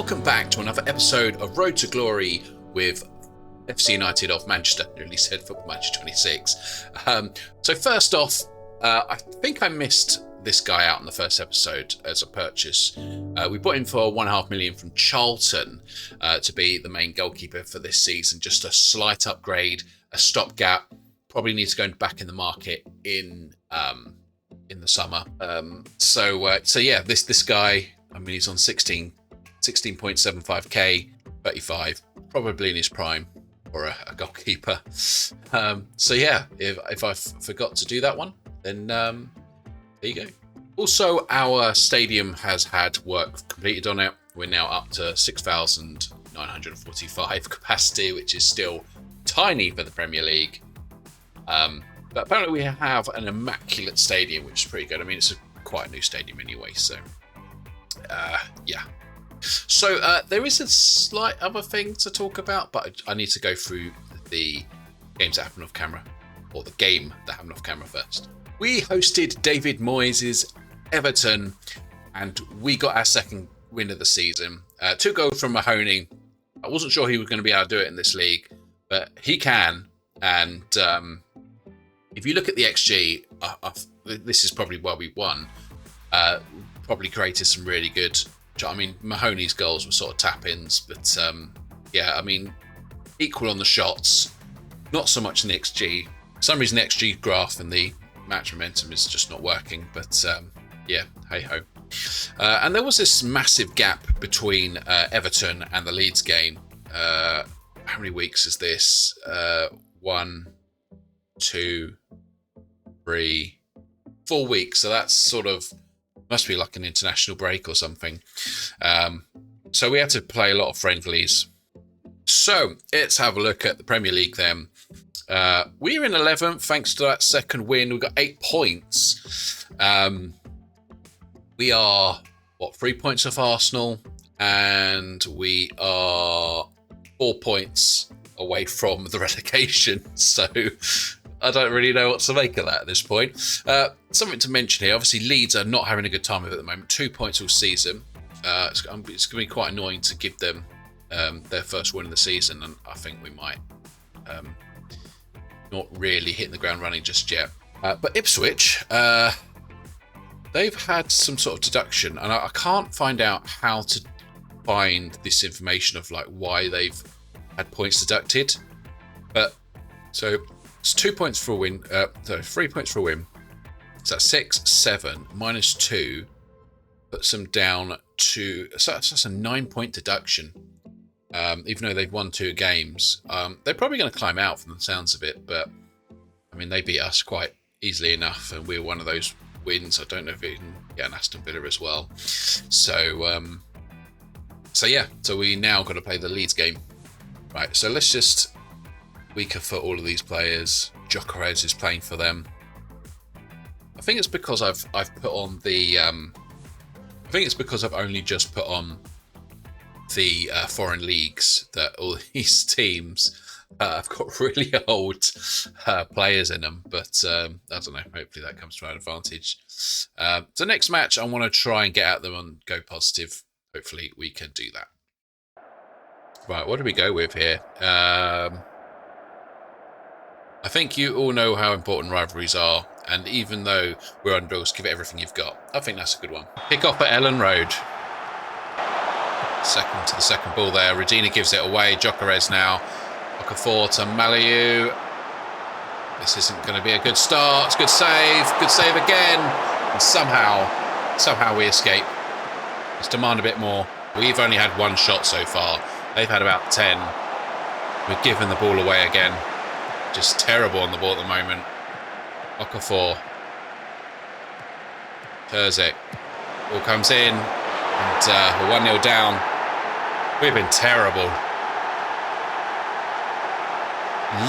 welcome back to another episode of Road to Glory with FC United of Manchester, nearly said Football Manager 26. So first off, I think I missed this guy out in the first episode as a purchase. We bought him for £1.5 million from Charlton to be the main goalkeeper for this season. Just a slight upgrade, a stopgap. Probably needs to go back in the market in the summer. So yeah, this guy. I mean, he's on 16.75k, 35, probably in his prime for a goalkeeper. So yeah, if I forgot to do that one, then there you go. Also, our stadium has had work completed on it. We're now up to 6,945 capacity, which is still tiny for the Premier League. But apparently we have an immaculate stadium, which is pretty good. I mean, it's quite a new stadium anyway, so yeah. So there is a slight other thing to talk about, but I need to go through the games that happened off camera, or the game that happened off camera first. We hosted David Moyes' Everton, and we got our second win of the season. 2 goals from Mahoney. I wasn't sure he was going to be able to do it in this league, but he can. And if you look at the XG, this is probably why we won. Probably created some really good. I mean, Mahoney's goals were sort of tap-ins, but yeah, I mean, equal on the shots, not so much in the XG. For some reason, the XG graph and the match momentum is just not working, but yeah, hey-ho. And there was this massive gap between Everton and the Leeds game. How many weeks is this? 1, 2, 3, 4 weeks. So that's sort of, must be like an international break or something. So we had to play a lot of friendlies. So let's have a look at the Premier League then. We're in 11th thanks to that second win. We've got 8 points. We are, 3 points off Arsenal, and we are 4 points away from the relegation. So I don't really know what to make of that at this point. Something to mention here, obviously Leeds are not having a good time of it at the moment. 2 points all season. It's going to be quite annoying to give them their first win of the season, and I think we might not really hitting the ground running just yet. But Ipswich, they've had some sort of deduction, and I can't find out how to find this information of like why they've had points deducted. But so it's 2 points for a win, 3 points for a win. So that's 6, 7, minus 2, puts them down to, so that's a 9-point deduction. Even though they've won 2 games. They're probably going to climb out from the sounds of it, but I mean, they beat us quite easily enough, and we're one of those wins. I don't know if we can get an Aston Villa as well. So yeah, so we now got to play the Leeds game. Right, so let's just weaker for all of these players. Gyökeres is playing for them. I think it's because I've put on the I think it's because I've only just put on the foreign leagues that all these teams have got really old players in them, but I don't know, hopefully that comes to our advantage. So next match I want to try and get at them and go positive. Hopefully we can do that. Right, what do we go with here? I think you all know how important rivalries are, and even though we're underdogs, give it everything you've got. I think that's a good one. Kick off at Ellen Road. Second to the second ball there. Regina gives it away. Gyökeres now. Okafor to Maliu. This isn't going to be a good start. It's a good save. Good save again. And somehow we escape. Let's demand a bit more. We've only had 1 shot so far. They've had about 10. We're giving the ball away again. Just terrible on the ball at the moment. Okafor. Terzic. Ball comes in. And we're 1-0 down. We've been terrible.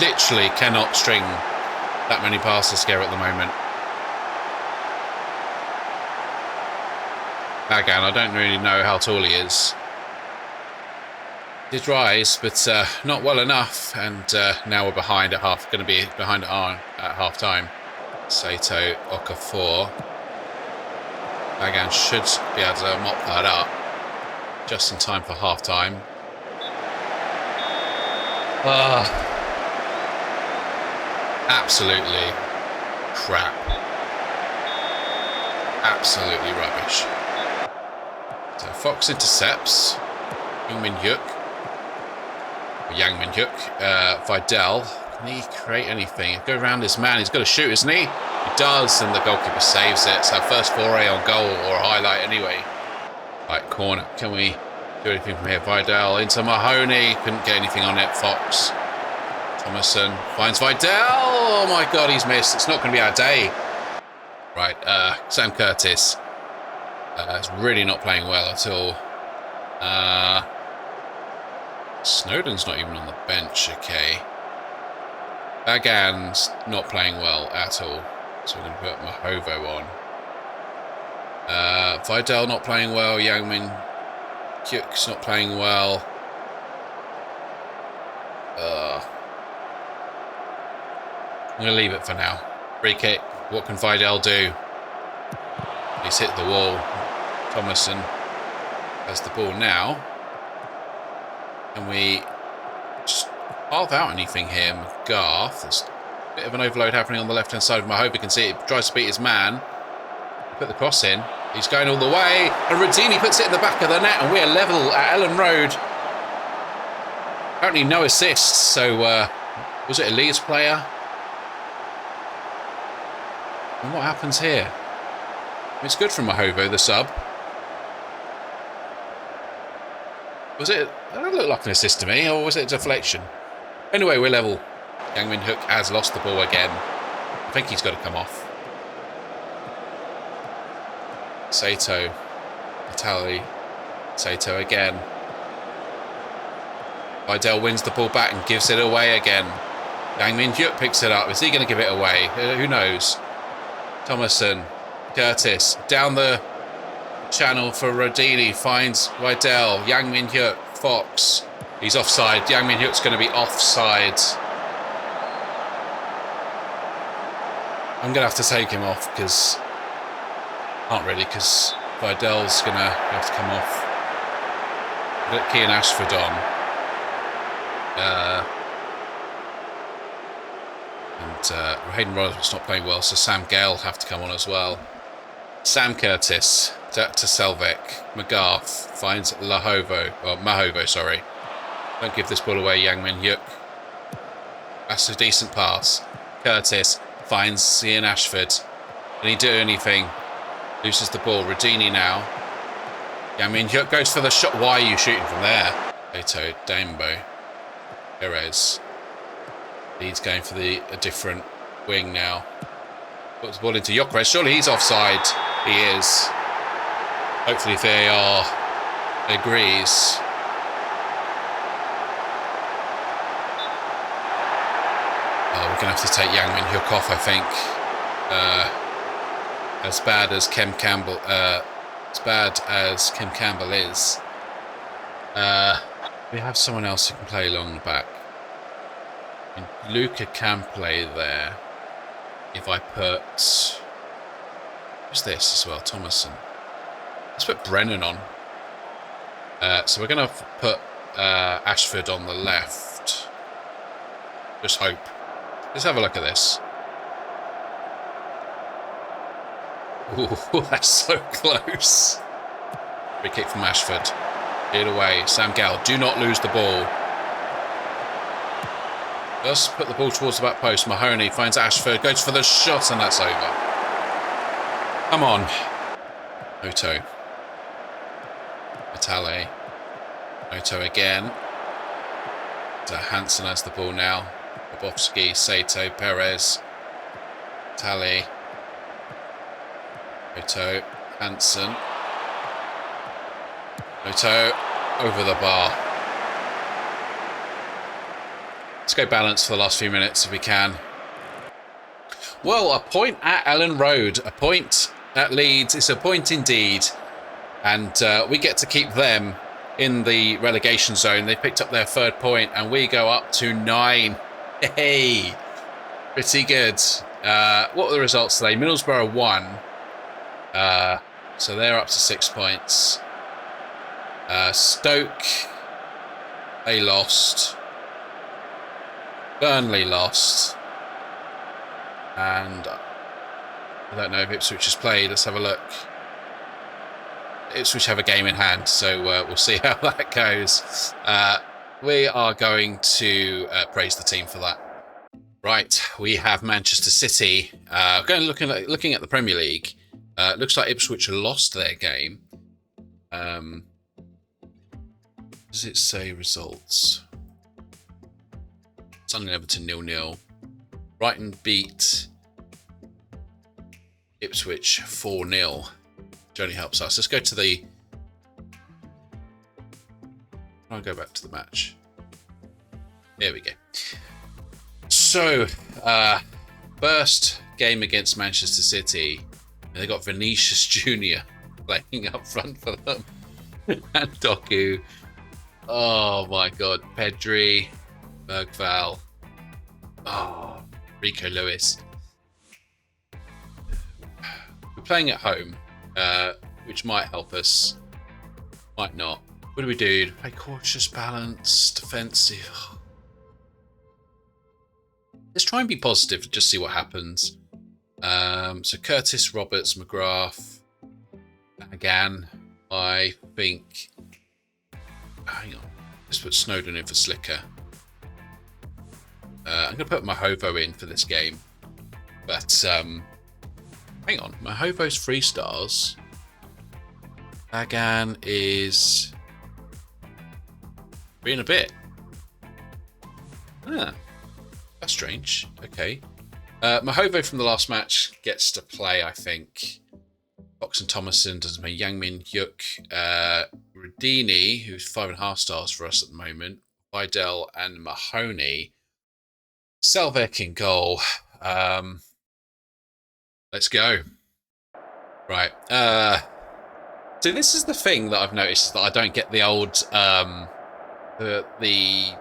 Literally cannot string that many passes together at the moment. Bagan, I don't really know how tall he is. Did rise, but not well enough. And now we're behind at half. Going to be behind at half time. Sato, Okafor. Bagan should be able to mop that up. just in time for half-time. Absolutely crap. Absolutely rubbish. So Fox intercepts. Yang Min-hyuk. Vidal. Can he create anything? Go around this man. He's got to shoot, isn't he? He does, and the goalkeeper saves it. It's our first foray on goal, or highlight anyway. Right, corner. Can we do anything from here? Vidal into Mahoney. Couldn't get anything on it. Fox. Thomason finds Vidal. Oh my God, he's missed. It's not going to be our day. Right, Sam Curtis. Is really not playing well at all. Snowden's not even on the bench, okay. Bagan's not playing well at all. So we're going to put Mahovo on. Vidal not playing well. Yang Min-hyuk's not playing well. I'm going to leave it for now. Free kick. What can Vidal do? He's hit the wall. Thomason has the ball now. Can we just carve out anything here? McGarth. There's a bit of an overload happening on the left-hand side of Mahoba. Can see it. Tries to beat his man. Put the cross in. He's going all the way. And Rodini puts it in the back of the net. And we're level at Ellen Road. Apparently no assists. So, was it a Leeds player? And what happens here? It's good from Mahovo, the sub. Was it? That looked like an assist to me, or was it a deflection? Anyway, we're level. Yang Min-hyuk has lost the ball again. I think he's got to come off. Sato. Italy. Sato again. Vidal wins the ball back and gives it away again. Yang Min-hyuk picks it up. Is he going to give it away? Who knows? Thomason, Curtis, down the channel for Rodini, finds Vidal, Yang Min-hyuk, Fox. He's offside. Yang Min-hyuk's going to be offside. I'm going to have to take him off because... Can't really, because Vidal's going to have to come off. Put Kean Ashford on. Hayden Rodgers not playing well, so Sam Gale will have to come on as well. Sam Curtis to Selvek. McGarth finds Mahovo, sorry. Don't give this ball away, Yang Min-hyuk. That's a decent pass. Curtis finds Ian Ashford. Can he do anything? Loses the ball. Rodini now. Yang Min-hyuk goes for the shot. Why are you shooting from there? Eto, Dambo. Perez. He's going for a different wing now. Puts the ball into Gyökeres. Surely he's offside. He is. Hopefully VAR agrees. We're going to have to take Yang Min-hyuk off, I think. As bad as Kim Campbell is. We have someone else who can play along the back. Luca can play there. If I put... Who's this as well? Thomason. Let's put Brennan on. So we're going to put Ashford on the left. Just hope. Let's have a look at this. Ooh, that's so close. Free kick from Ashford. Get away. Sam Gale, do not lose the ball. Just put the ball towards the back post. Mahoney finds Ashford, goes for the shot, and that's over. Come on. Oto. Vitale. Oto again. So Hansen has the ball now. Bobovsky, Sato, Perez. Vitale. Oto. Hansen. Oto. Over the bar. Let's go balance for the last few minutes if we can. Well, a point at Ellen Road, a point at Leeds. It's a point indeed. And we get to keep them in the relegation zone. They picked up their 3rd point and we go up to 9. Hey, pretty good. What were the results today? Middlesbrough won. So they're up to 6 points. Stoke, they lost. Burnley lost. And I don't know if Ipswich has played. Let's have a look. Ipswich have a game in hand, so we'll see how that goes. We are going to praise the team for that. Right, we have Manchester City. Looking at the Premier League. Looks like Ipswich lost their game. Does it say results? Sunderland Everton 0-0. Brighton beat Ipswich 4-0. Which only helps us. Let's go to the... I'll go back to the match. There we go. So, first game against Manchester City. They got Vinicius Jr. playing up front for them. And Doku. Oh my god. Pedri. Bergval. Oh, Rico Lewis. We're playing at home, which might help us. Might not. What do we do? Play cautious, balanced, defensive. Let's try and be positive, just see what happens. So Curtis, Roberts, McGrath, again. I think. Hang on. Let's put Snowden in for Slicker. I'm going to put Mahovo in for this game. But, hang on. Mahovo's 3 stars. Agan is 3 and a bit. Ah, that's strange. Okay. Mahovo from the last match gets to play, I think. Fox and Thomason doesn't play. Yang-Min Hyuk. Radini, who's 5.5 stars for us at the moment. Vidal and Mahoney. Selvek in goal. Let's go. Right. So this is the thing that I've noticed, is that I don't get the old the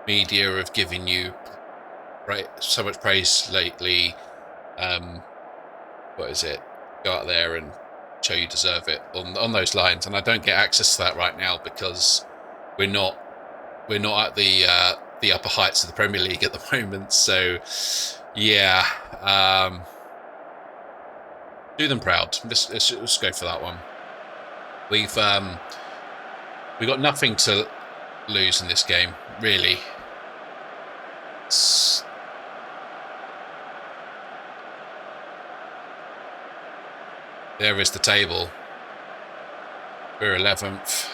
media of giving you so much praise lately. What is it? Go out there and show you deserve it on those lines, and I don't get access to that right now because we're not at the upper heights of the Premier League at the moment. So yeah, do them proud. Let's go for that one. We've got nothing to lose in this game, really. There is the table. We're 11th.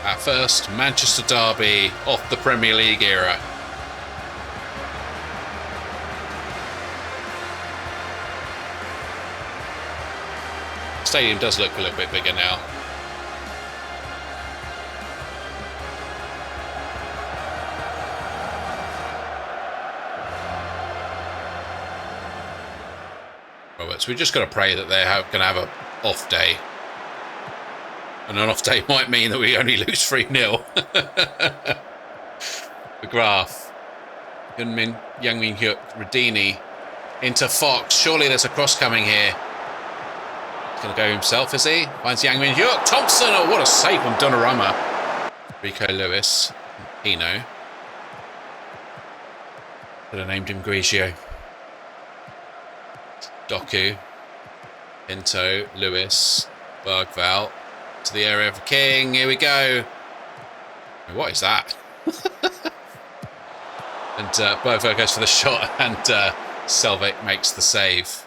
Our first Manchester derby of the Premier League era. Stadium does look a little bit bigger now. So we just got to pray that they're going to have an off day. And an off day might mean that we only lose 3-0. McGrath. Yang-Min Hyuk. Radini. Into Fox. Surely there's a cross coming here. He's going to go himself, is he? Finds Yang-Min Hyuk. Thompson. Oh, what a save on Donnarumma. Rico Lewis. Pino. Could have named him Grigio. Doku, Pinto, Lewis, Bergval, to the area of King. Here we go. What is that? And Bergval goes for the shot, and Selvik makes the save.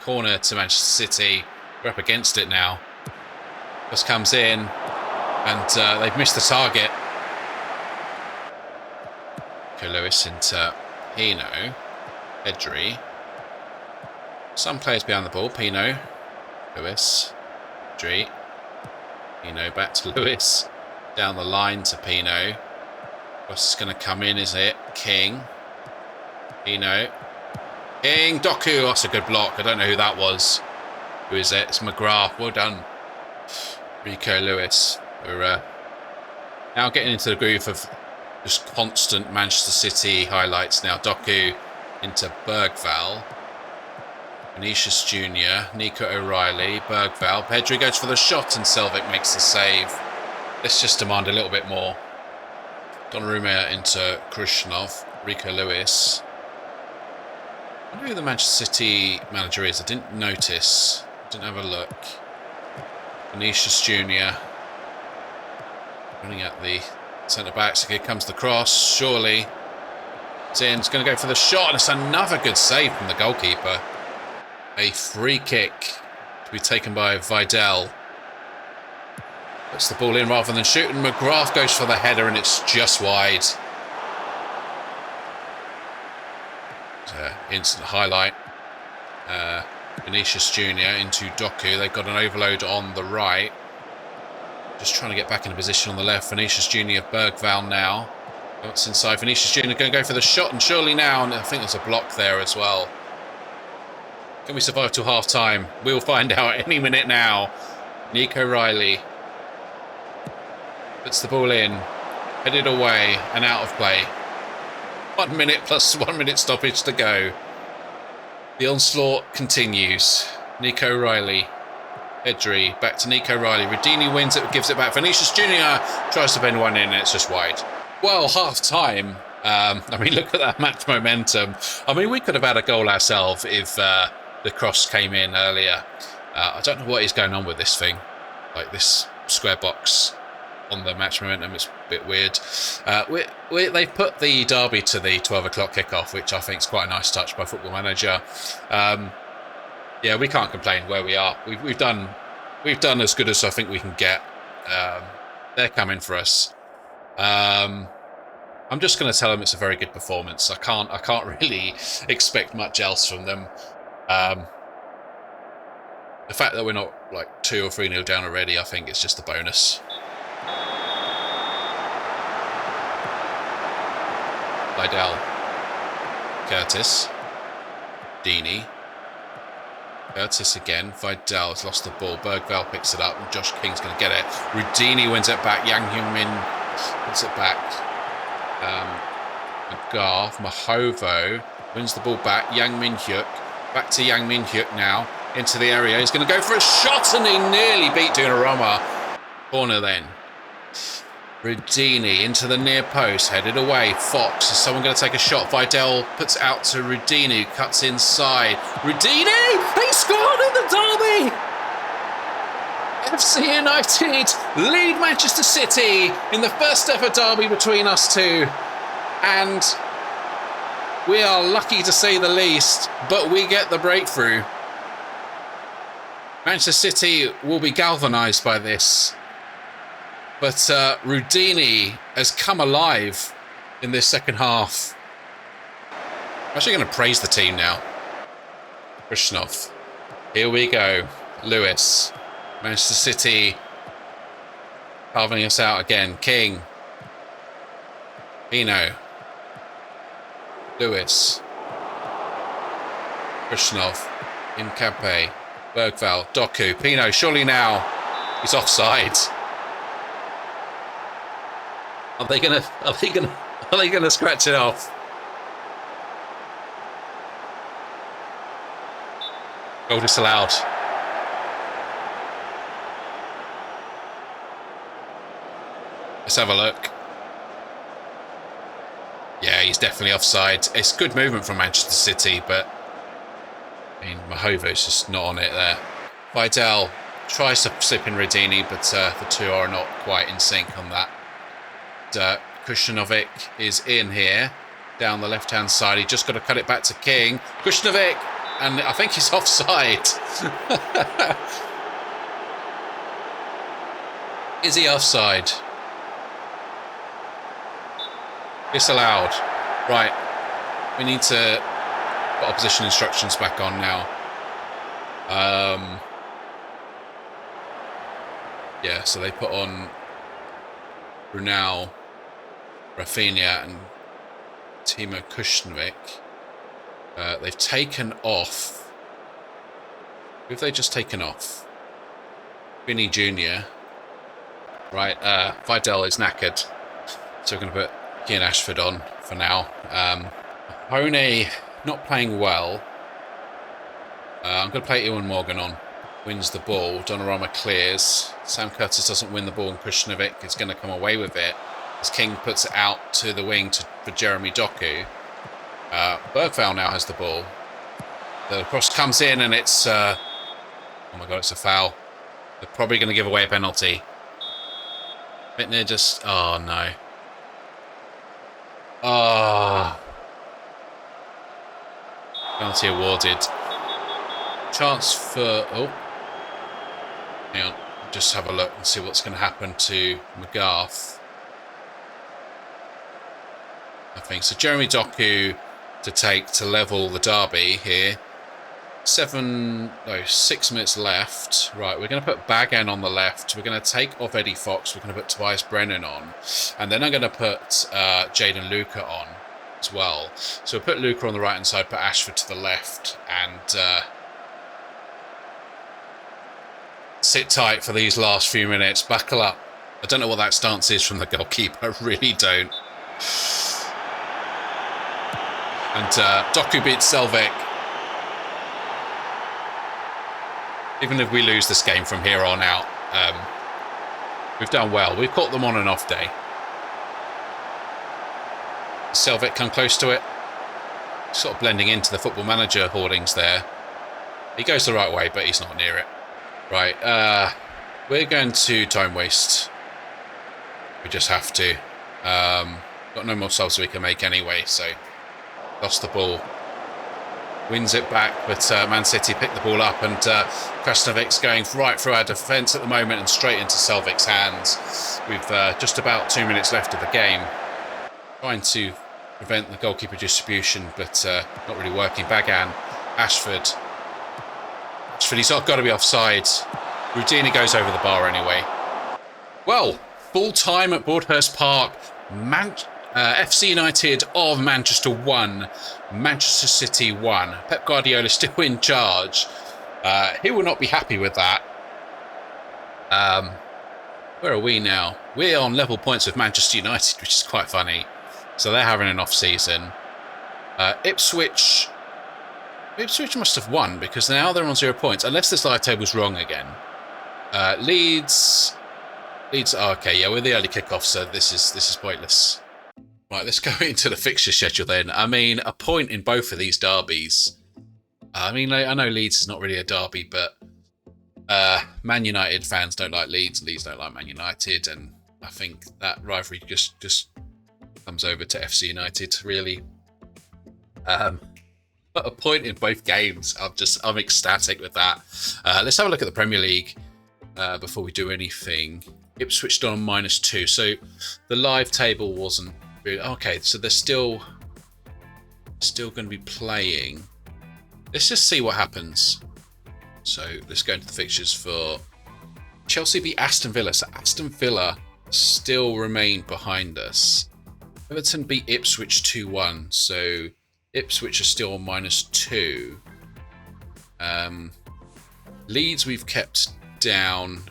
Corner to Manchester City. We're up against it now. Just comes in, and they've missed the target. Lewis into Pino, Pedri. Some players behind the ball. Pino, Lewis, Pedri, Pino back to Lewis, down the line to Pino. What's going to come in? Is it King? Pino, King, Doku. That's a good block. I don't know who that was. Who is it? It's McGrath. Well done, Rico Lewis. We're now getting into the groove of Just constant Manchester City highlights now. Doku into Bergvall. Vinicius Jr., Nico O'Reilly, Bergvall. Pedri goes for the shot and Selvik makes the save. Let's just demand a little bit more. Donnarumma into Krushnov. Rico Lewis. I wonder who the Manchester City manager is. I didn't notice. Didn't have a look. Vinicius Jr. running at the centre-backs. Here comes the cross. Surely. It's in. It's going to go for the shot. And it's another good save from the goalkeeper. A free kick to be taken by Vidal. Puts the ball in rather than shooting. McGrath goes for the header and it's just wide. Instant highlight. Vinicius Jr. into Doku. They've got an overload on the right. Just trying to get back in a position on the left. Vinicius Jr. Bergvall now. That's inside. Vinicius Jr. going to go for the shot and surely now. And I think there's a block there as well. Can we survive till half time? We'll find out any minute now. Nico Riley puts the ball in, headed away and out of play. 1 minute plus 1 minute stoppage to go. The onslaught continues. Nico Riley, Pedri, back to Nico Riley. Rodini wins it, gives it back. Vinicius Jr. tries to bend one in and it's just wide. Well, half time. I mean, look at that match momentum. I mean, we could have had a goal ourselves if the cross came in earlier. I don't know what is going on with this thing. Like this square box on the match momentum, it's a bit weird. They've put the derby to the 12 o'clock kickoff, which I think is quite a nice touch by Football Manager. Yeah, we can't complain where we are. We've done as good as I think we can get. They're coming for us. I'm just going to tell them it's a very good performance. I can't really expect much else from them. The fact that we're not like 2 or 3-0 down already, I think it's just a bonus. Vidal, Curtis, Dini, Curtis again. Vidal has lost the ball. Bergvall picks it up and Josh King's going to get it. Rudini wins it back. Yang Hyun-min wins it back. McGarth, Mahovo wins the ball back. Yang Min-hyuk. Back to Yang Min-hyuk now. Into the area. He's going to go for a shot and he nearly beat Donnarumma. Corner then. Rudini into the near post. Headed away. Fox. Is someone going to take a shot? Vidal puts out to Rudini. Cuts inside. Rudini! He scored in the derby! FC United lead Manchester City in the first ever derby between us two. And we are lucky to say the least, but we get the breakthrough. Manchester City will be galvanised by this. But Rudini has come alive in this second half. I'm actually going to praise the team now. Krushnov. Here we go. Lewis. Manchester City carving us out again. King. Pino. Lewis. Krushnov. Imkape. Bergvall. Doku. Pino. Surely now. He's offside. Are they gonna scratch it off? Goal disallowed. Let's have a look. Yeah, he's definitely offside. It's good movement from Manchester City, but I mean, Mahovo's just not on it there. Vidal tries to slip in Rodini, but the two are not quite in sync on that. Kushnovic is in here, down the left-hand side. He just got to cut it back to King. Kushnovic, and I think he's offside. Is he offside? Disallowed. Right. We need to put opposition instructions back on now. Yeah, so they put on Brunel, Rafinha and Timo Kushnovic. They've taken off. Who have they just taken off? Vinny Jr. Right, Vidal is knackered. So we're going to put Ian Ashford on for now. Hone not playing well. I'm going to play Ewan Morgan on. Wins the ball. Donnarumma clears. Sam Curtis doesn't win the ball, and Krishnovic is going to come away with it as King puts it out to the wing for Jeremy Doku. Bergvall now has the ball. The cross comes in, and it's... oh my God, it's a foul. They're probably going to give away a penalty. Bittner just... Oh, no. Oh. Penalty awarded. Chance for... Oh. Hang on. Just have a look and see what's going to happen to McGarth. I think so. Jeremy Doku to level the derby here. 6 minutes left. Right, we're going to put Bagan on the left. We're going to take off Eddie Fox. We're going to put Tobias Brennan on. And then I'm going to put Jaden Luca on as well. So we'll put Luca on the right-hand side, put Ashford to the left, and sit tight for these last few minutes. Buckle up. I don't know what that stance is from the goalkeeper. I really don't. And Doku beats Selvik. Even if we lose this game from here on out, we've done well. We've caught them on an off day. Selvik come close to it. Sort of blending into the Football Manager hoardings there. He goes the right way, but he's not near it. Right, we're going to time waste. We just have to. Got no more subs we can make anyway, so lost the ball. Wins it back, but Man City picked the ball up, and Krasnovic's going right through our defence at the moment and straight into Selvik's hands. We've just about 2 minutes left of the game. Trying to prevent the goalkeeper distribution, but not really working. Bagan, Ashford, he's got to be offside. Rudini goes over the bar anyway. Well, full time at Broadhurst Park. FC United of Manchester 1, Manchester City 1. Pep Guardiola still in charge. He will not be happy with that. Where are we now? We're on level points with Manchester United, which is quite funny. So they're having an off season. Ipswich must have won because now they're on 0 points, unless this live table's wrong again. Leeds. Oh, okay, yeah, we're the early kickoff, so this is pointless. Right, let's go into the fixture schedule then. I mean, a point in both of these derbies. I mean, I know Leeds is not really a derby, but Man United fans don't like Leeds. Leeds don't like Man United, and I think that rivalry just comes over to FC United, really. But a point in both games. I'm ecstatic with that. Let's have a look at the Premier League before we do anything. Ipswich on -2, so the live table wasn't really okay. So they're still going to be playing. Let's just see what happens. So let's go into the fixtures for Chelsea beat Aston Villa. So Aston Villa still remain behind us. Everton beat Ipswich 2-1. So Ipswich are still on -2. Leeds we've kept down.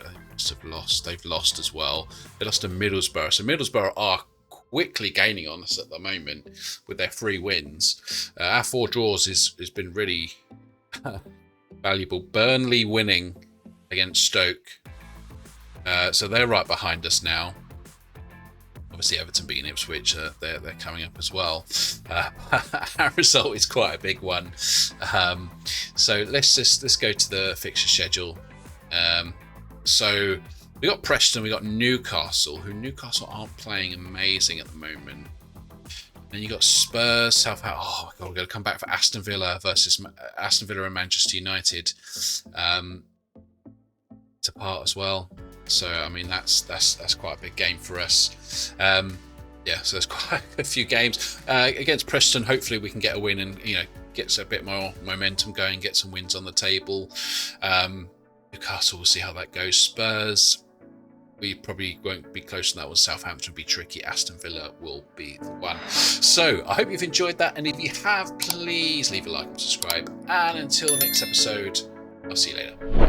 Have lost. They've lost as well. They lost to Middlesbrough. So Middlesbrough are quickly gaining on us at the moment with their 3 wins. Our 4 draws has been really valuable. Burnley winning against Stoke. So they're right behind us now. Obviously Everton beating Ipswich, they're coming up as well. Our result is quite a big one. So let's go to the fixture schedule. So we got Preston, we got Newcastle, who Newcastle aren't playing amazing at the moment. Then you got Spurs, Southampton. Oh my God, we're going to come back for Aston Villa versus Aston Villa and Manchester United to part as well. So I mean that's quite a big game for us. Yeah, so there's quite a few games against Preston. Hopefully we can get a win and get a bit more momentum going, get some wins on the table. Newcastle, we'll see how that goes. Spurs, we probably won't be close to that one. Southampton will be tricky. Aston Villa will be the one. So I hope you've enjoyed that, and if you have, please leave a like and subscribe. And until the next episode, I'll see you later.